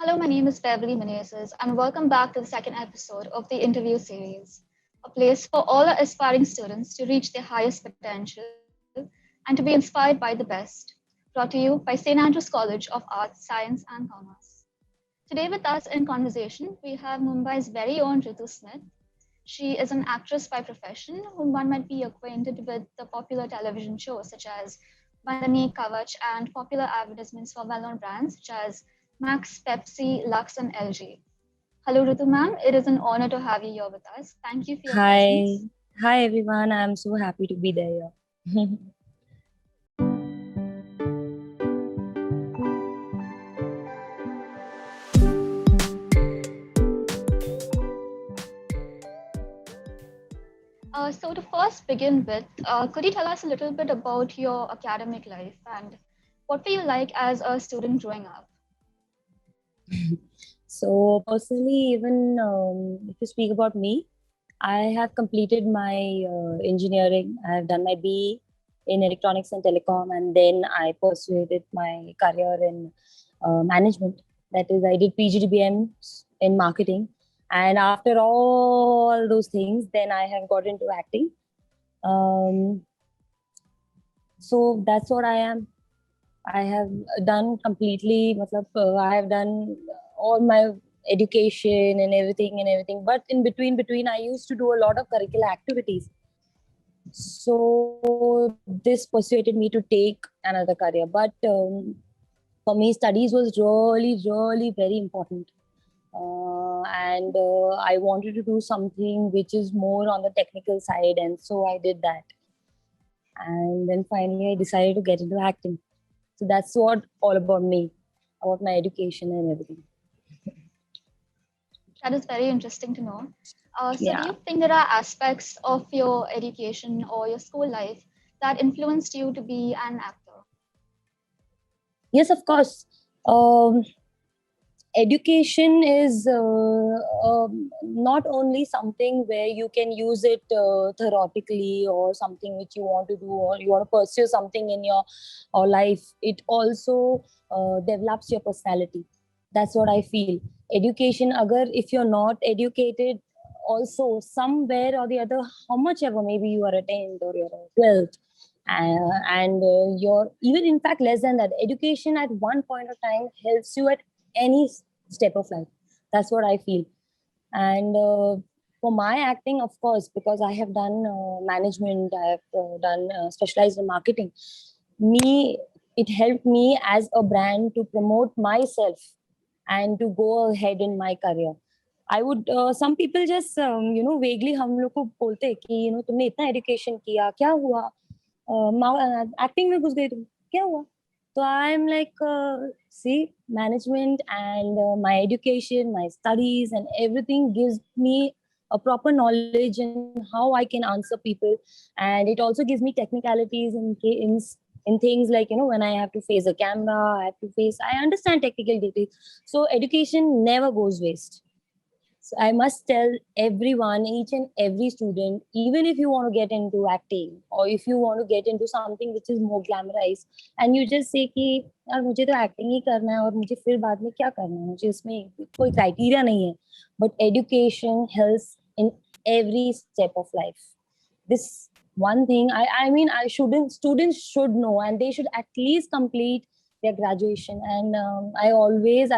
Hello, my name is Beverly Menezes, and welcome back to the second episode of the interview series, a place for all our aspiring students to reach their highest potential and to be inspired by the best. Brought to you by St. Andrews College of Arts, Science, and Commerce. Today, with us in conversation, we have Mumbai's very own Ritu Smith. She is an actress by profession, whom one might be acquainted with the popular television shows such as Bandhani, Kavach, and popular advertisements for well-known brands such as Max, Pepsi, Lux, and LG. Hello, Ritu ma'am. It is an honor to have you here with us. Thank you for your Hi. presence. Hi everyone. I'm so happy to be there. So to first begin with, could you tell us a little bit about your academic life and what were you like as a student growing up? So personally, even if you speak about me, I have completed my engineering. I have done my BE in electronics and telecom, and then I pursued my career in management. That is, I did PGDBM in marketing, and after all those things, then I have got into acting. Um, so that's what I am. I have done completely, I have done all my education and everything. But in between, I used to do a lot of curricular activities. So this persuaded me to take another career. But for me, studies was really very important. And I wanted to do something which is more on the technical side. And so I did that. And then finally, I decided to get into acting. So that's what all about me, about my education and everything. That is very interesting to know. So do Yeah. you think there are aspects of your education or your school life that influenced you to be an actor? Yes, of course. Um, Education is not only something where you can use it theoretically or something which you want to do or you want to pursue something in your life. It also develops your personality. That's what I feel. Education, agar if you're not educated, also somewhere or the other, how much ever, maybe you are a 10th or you're a 12th, and you're even in fact less than that, education at one point of time helps you at any step of life. That's what I feel. And for my acting, of course, because I have done management, I have done specialized in marketing. Me, it helped me as a brand to promote myself and to go ahead in my career. I would some people just vaguely हम लोग को बोलते हैं कि तुमने इतना education किया, क्या हुआ, एक्टिंग में घुस गई तुम, क्या हुआ? So I'm like, see, management and my education, my studies, and everything gives me a proper knowledge in how I can answer people, and it also gives me technicalities in things like when I have to face a camera, I understand technical details. So education never goes waste. So I must tell everyone, each and every student, even if you want to get into acting or if you want to get into something which is more glamorized, and you just say कि यार मुझे तो acting ही करना है और मुझे फिर बाद में क्या करना है, मुझे इसमें कोई criteria नहीं है. But education helps in every step of life. This one thing I mean I shouldn't students should know, and they should at least complete their graduation. And I always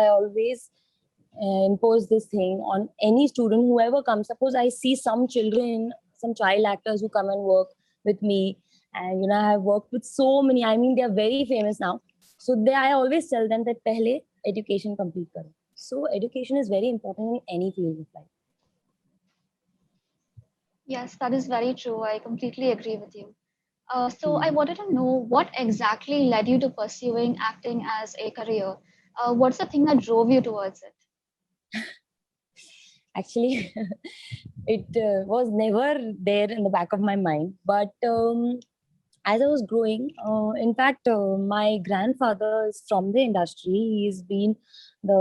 impose this thing on any student, whoever comes. Suppose I see some children, some child actors who come and work with me, and I have worked with so many. I mean, they are very famous now. So I always tell them that pehle education complete karo. So education is very important in any field of life. Yes, that is very true. I completely agree with you. So I wanted to know what exactly led you to pursuing acting as a career. What's the thing that drove you towards it? Actually, it was never there in the back of my mind. But as I was growing, in fact, my grandfather is from the industry. He's been the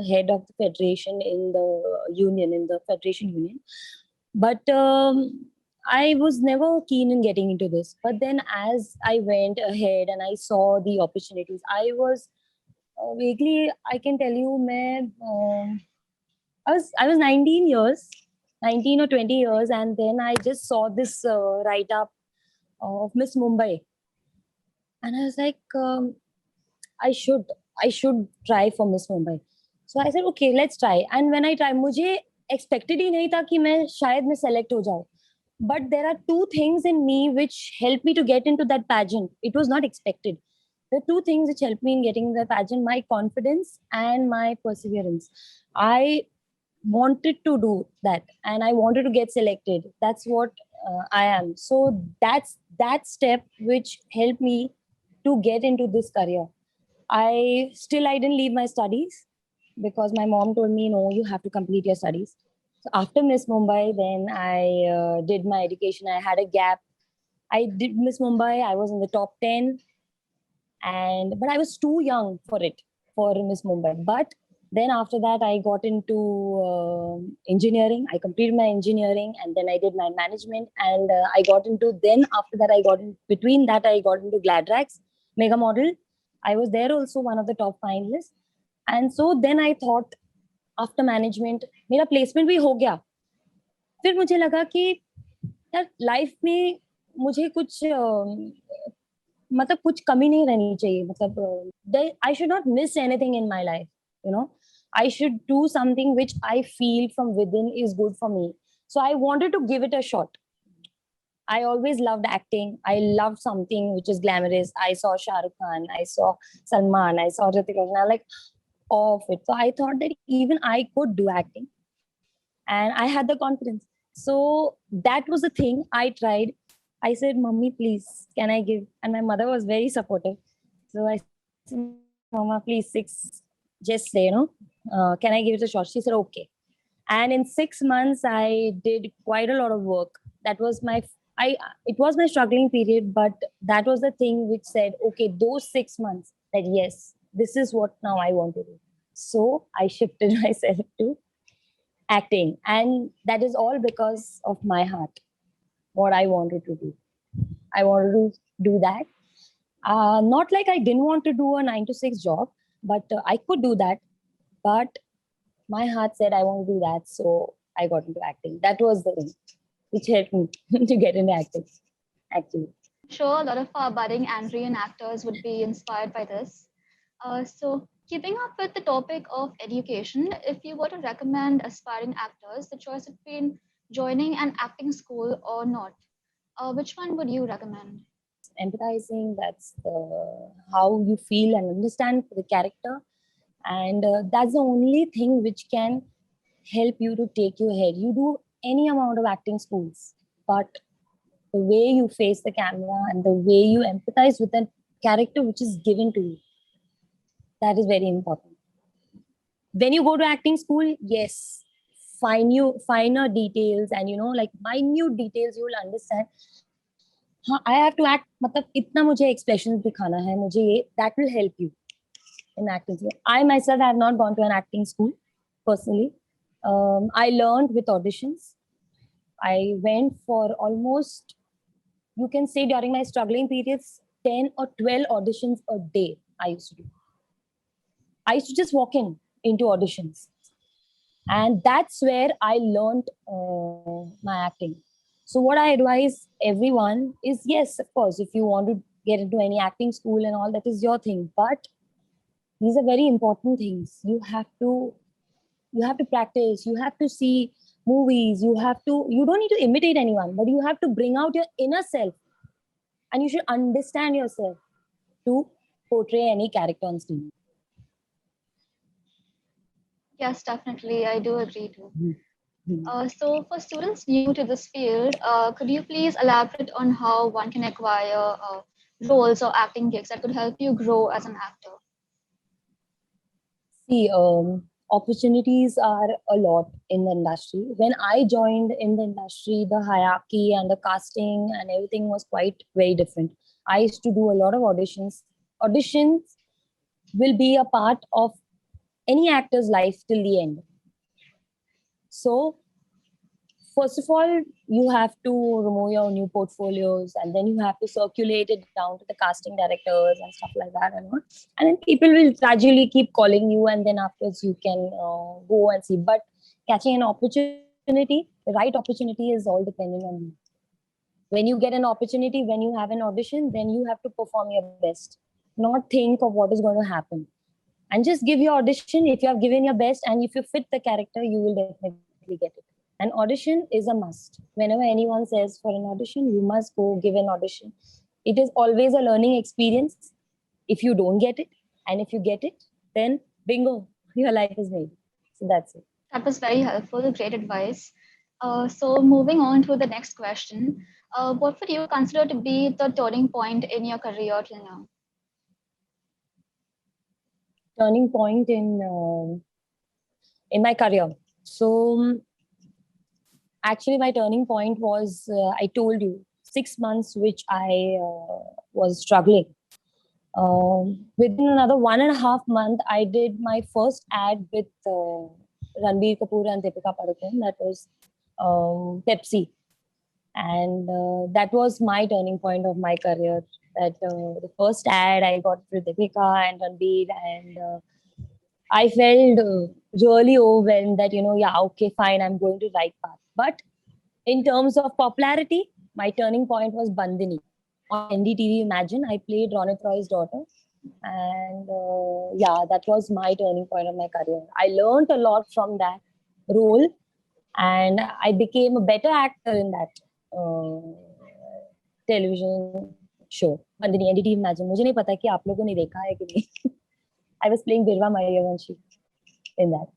head of the federation in the federation union. But I was never keen in getting into this. But then, as I went ahead and I saw the opportunities, I was Vaguely, I can tell you, I was 19 or 20 years, and then I just saw this write up of Miss Mumbai, and I was like, I should I should try for Miss Mumbai. So I said, okay, let's try. And when I try, मुझे expected ही नहीं था कि मैं शायद मैं select हो जाऊँ. But there are two things in me which helped me to get into that pageant. It was not expected. The two things which helped me in getting the pageant: my confidence and my perseverance. I wanted to do that, and I wanted to get selected. That's what I am. So that's that step which helped me to get into this career. I didn't leave my studies because my mom told me, no, you have to complete your studies. So after Miss Mumbai, then I did my education. I had a gap. I did Miss Mumbai. I was in the top 10, but I was too young for it, for Miss Mumbai. But then after that, I got into engineering. I completed my engineering, and then I did my management, and I got into. Then after that, I got in between that I got into Gladrax Mega Model. I was there also one of the top finalists, and so then I thought after management मेरा placement भी हो गया. फिर मुझे लगा कि यार life में मुझे कुछ मतलब कुछ कमी नहीं रहनी चाहिए. मतलब I should not miss anything in my life, you know. I should do something which I feel from within is good for me. So I wanted to give it a shot. I always loved acting. I loved something which is glamorous. I saw Shah Rukh Khan, I saw Salman, I saw Hrithik Roshan. I like all of it. So I thought that even I could do acting, and I had the confidence. So that was the thing I tried. I said, "Mummy, please, can I give?" And my mother was very supportive. So I said, "Mama, please, just say, can I give it a shot?" She said, "Okay." And in 6 months, I did quite a lot of work. That was it was my struggling period, but that was the thing which said, okay, those 6 months, that yes, this is what now I want to do. So I shifted myself to acting, and that is all because of my heart, what I wanted to do. I wanted to do that. Not like I didn't want to do a 9 to 6 job, but I could do that. But my heart said I want to do that, so I got into acting. That was the thing which helped me to get into acting, actually. I'm sure a lot of our budding Andrian actors would be inspired by this. So, keeping up with the topic of education, if you were to recommend aspiring actors the choice between joining an acting school or not, which one would you recommend? Empathizing, that's how you feel and understand the character. And that's the only thing which can help you to take you ahead. You do any amount of acting schools, but the way you face the camera and the way you empathize with the character which is given to you, that is very important. When you go to acting school, yes, finer details and like minute details, you will understand. I have to act. मतलब इतना मुझे expressions दिखाना है मुझे ये, that will help you in acting. I myself have not gone to an acting school personally. I learned with auditions. I went for almost, you can say, during my struggling periods, 10 or 12 auditions a day I used to do. I used to just walk into auditions. And that's where I learned my acting. So what I advise everyone is, yes, of course, if you want to get into any acting school and all, that is your thing. But these are very important things. You have to practice. You have to see movies. You don't need to imitate anyone, but you have to bring out your inner self, and you should understand yourself to portray any character on screen. Yes, definitely. I do agree too. So, for students new to this field, could you please elaborate on how one can acquire roles or acting gigs that could help you grow as an actor? See, opportunities are a lot in the industry. When I joined in the industry, the hierarchy and the casting and everything was quite very different. I used to do a lot of auditions. Auditions will be a part of any actor's life till the end. So first of all, you have to remove your new portfolios, and then you have to circulate it down to the casting directors and stuff like that, and then people will gradually keep calling you, and then afterwards you can go and see. But catching an opportunity, the right opportunity, is all depending on you. When you get an opportunity, when you have an audition, then you have to perform your best, not think of what is going to happen, and just give your audition. If you have given your best and if you fit the character, you will definitely get it. An audition is a must. Whenever anyone says for an audition, you must go give an audition. It is always a learning experience. If you don't get it, and if you get it, then bingo, your life is made. So that's it. That was very helpful, great advice. So moving on to the next question, what would you consider to be the turning point in your career till now? Turning point in my career. So actually, my turning point was, I told you, 6 months which I was struggling. Within another 1.5 months, I did my first ad with Ranbir Kapoor and Deepika Padukone. That was Pepsi, and that was my turning point of my career. That the first ad I got with Deepika and Ranbir, and I felt really overwhelmed that, yeah, okay, fine, I'm going to right path. But in terms of popularity, my turning point was Bandini. On NDTV Imagine, I played Ronit Roy's daughter. And yeah, that was my turning point of my career. I learned a lot from that role, and I became a better actor in that television show. Bandini, NDTV Imagine. मुझे नहीं पता कि आप लोगों ने देखा है कि नहीं. I was playing Birva Mariavanshi in that.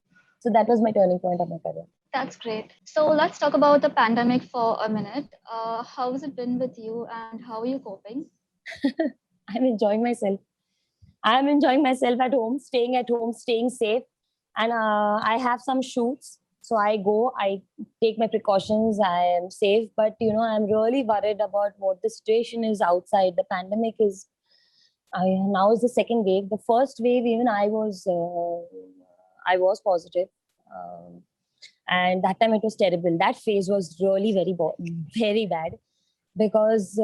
So that was my turning point of my career. That's great. So let's talk about the pandemic for a minute. How has it been with you and how are you coping? I'm enjoying myself. I'm enjoying myself at home, staying safe. And I have some shoots. So I go, I take my precautions, I am safe. But, I'm really worried about what the situation is outside. The pandemic is, now is the second wave. The first wave, even I was positive. And that time it was terrible. That phase was really very bad, because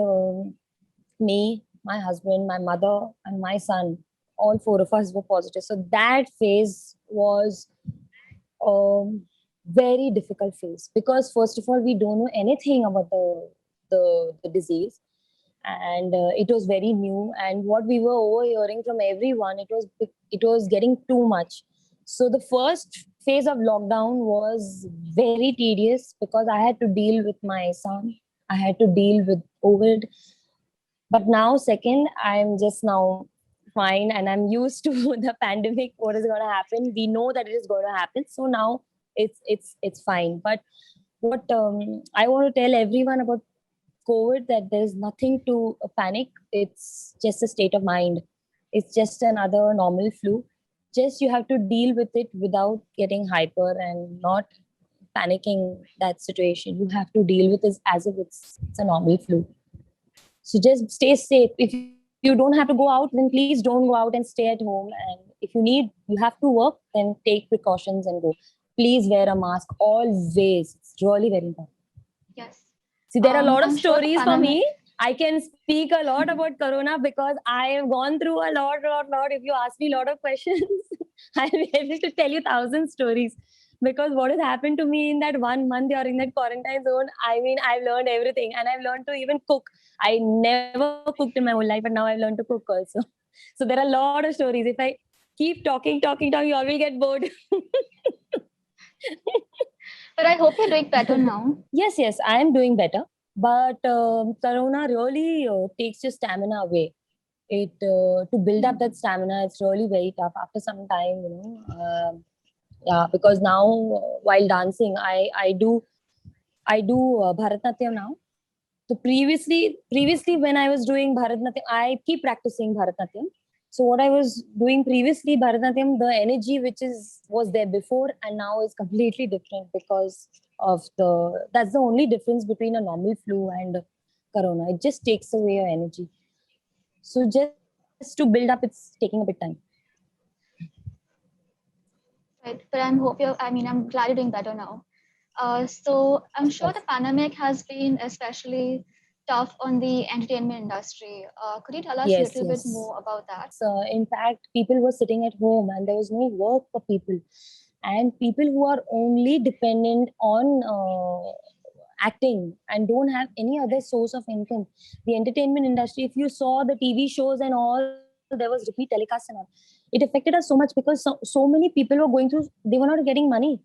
me, my husband, my mother, and my son, all four of us were positive. So that phase was a very difficult phase, because first of all, we don't know anything about the disease, and it was very new. And what we were overhearing from everyone, it was getting too much. So the first phase of lockdown was very tedious, because I had to deal with my son, I had to deal with COVID. But now, second, I'm just now fine, and I'm used to the pandemic. What is going to happen? We know that it is going to happen. So now it's fine. But what I want to tell everyone about COVID, that there's nothing to panic. It's just a state of mind. It's just another normal flu. Just you have to deal with it without getting hyper and not panicking that situation. You have to deal with it as if it's a normal flu. So just stay safe. If you don't have to go out, then please don't go out and stay at home. And if you have to work, then take precautions and go. Please wear a mask always. It's really very important. Yes. See, there are a lot of I'm sure stories for me. I can speak a lot about Corona, because I have gone through a lot. If you ask me a lot of questions, I'll be able to tell you 1,000 stories. Because what has happened to me in that 1 month during that quarantine zone, I mean, I've learned everything, and I've learned to even cook. I never cooked in my whole life, but now I've learned to cook also. So there are a lot of stories. If I keep talking, you all will get bored. But I hope you're doing better now. Yes, I am doing better. But Corona really takes your stamina away. To build up that stamina, it's really very tough after some time. Yeah, because now while dancing, I do Bharatnatyam now. So previously when I was doing Bharatnatyam, I keep practicing Bharatnatyam. So what I was doing previously, Bharatnatyam, the energy was there before and now is completely different, because of that's the only difference between a normal flu and Corona. It just takes away your energy. So just to build up, it's taking a bit time. Right. But I'm glad you're doing better now. So I'm sure the pandemic has been especially tough on the entertainment industry. Could you tell us a Yes, little bit yes. more about that? So, in fact, people were sitting at home and there was no work for people. And people who are only dependent on acting and don't have any other source of income. The entertainment industry, if you saw the TV shows and all, there was repeat telecast and all. It affected us so much because so many people were going through, they were not getting money.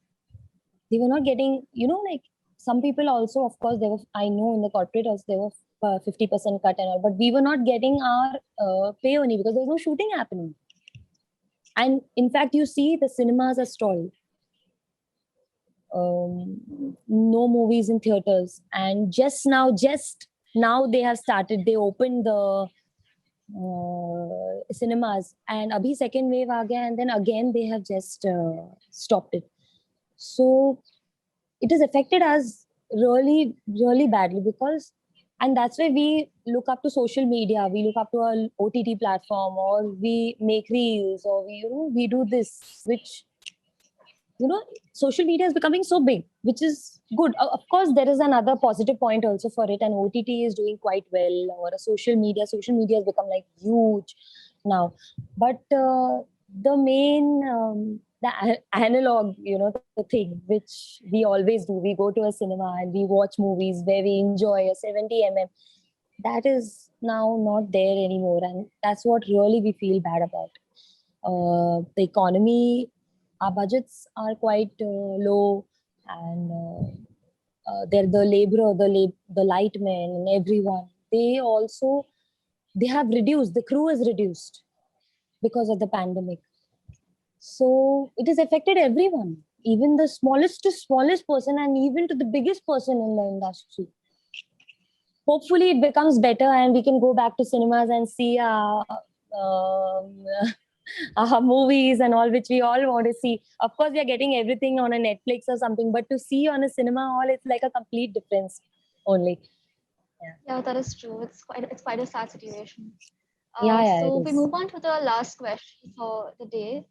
They were not getting, like some people also, of course, there were, I know in the corporate also, there were 50% cut and all, but we were not getting our pay only because there was no shooting happening. And in fact, you see the cinemas are stalled. No movies in theaters, and just now they have started, they opened the cinemas, and abhi second wave aa gaya, and then again they have just stopped it. So it has affected us really, really badly, because, and that's why we look up to social media, we look up to our OTT platform, or we make reels, or we do this, which social media is becoming so big, which is good. Of course, there is another positive point also for it, and OTT is doing quite well, or a social media has become like huge now. But the main analog, the thing which we always do, we go to a cinema and we watch movies where we enjoy a 70 that is now not there anymore, and that's what really we feel bad about. The economy, our budgets are quite low, and they're the laborer, the light men, and everyone. They have reduced. The crew is reduced because of the pandemic. So it has affected everyone, even the smallest to smallest person, and even to the biggest person in the industry. Hopefully, it becomes better, and we can go back to cinemas and see movies and all, which we all want to see. Of course, we are getting everything on a Netflix or something, but to see on a cinema hall, it's like a complete difference only. Yeah, that is true. It's quite a sad situation. Yeah, it So we is. move on to the last question for the day.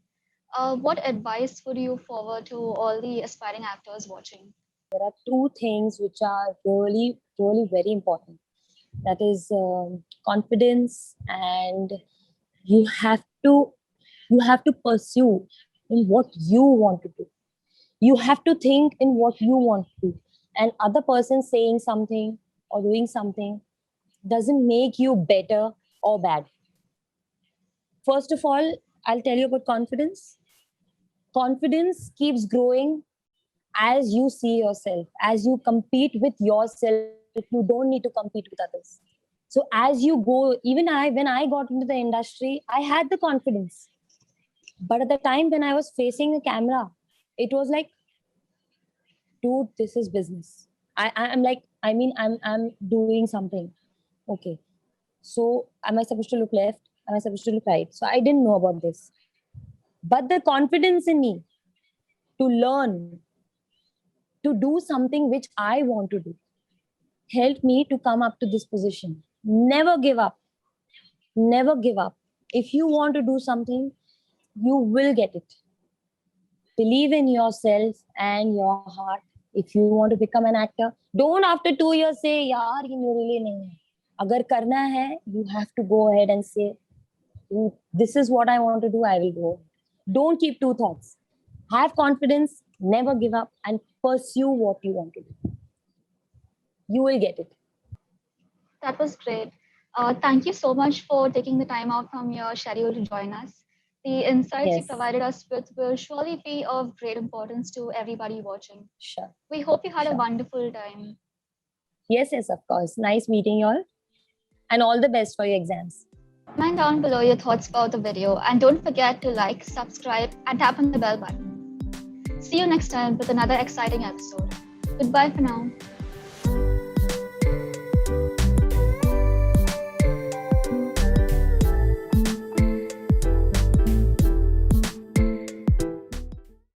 What advice would you forward to all the aspiring actors watching? There are two things which are really, really very important. That is confidence, and you have to pursue in what you want to do. You have to think in what you want to do, and other person saying something or doing something doesn't make you better or bad. First of all, I'll tell you about confidence. Confidence keeps growing as you see yourself, as you compete with yourself. You don't need to compete with others. So as you go, even when I got into the industry, I had the confidence. But at the time when I was facing the camera, it was like, dude, this is business. I'm like, I'm doing something. Okay. So am I supposed to look left? Am I supposed to look right? So I didn't know about this. But the confidence in me to learn, to do something which I want to do, helped me to come up to this position. Never give up. Never give up. If you want to do something, you will get it. Believe in yourself and your heart. If you want to become an actor, don't after 2 years say, yaar, ye mere liye nahi hai. Agar karna hai, you have to go ahead and say, this is what I want to do, I will go. Don't keep two thoughts. Have confidence, never give up, and pursue what you want to do. You will get it. That was great. Thank you so much for taking the time out from your schedule to join us. The insights you Yes, provided us with will surely be of great importance to everybody watching. sure. We hope you had a Sure. wonderful time. Yes, of course. Nice meeting you all. And all the best for your exams. Comment down below your thoughts about the video, and don't forget to like, subscribe, and tap on the bell button. See you next time with another exciting episode. Goodbye for now.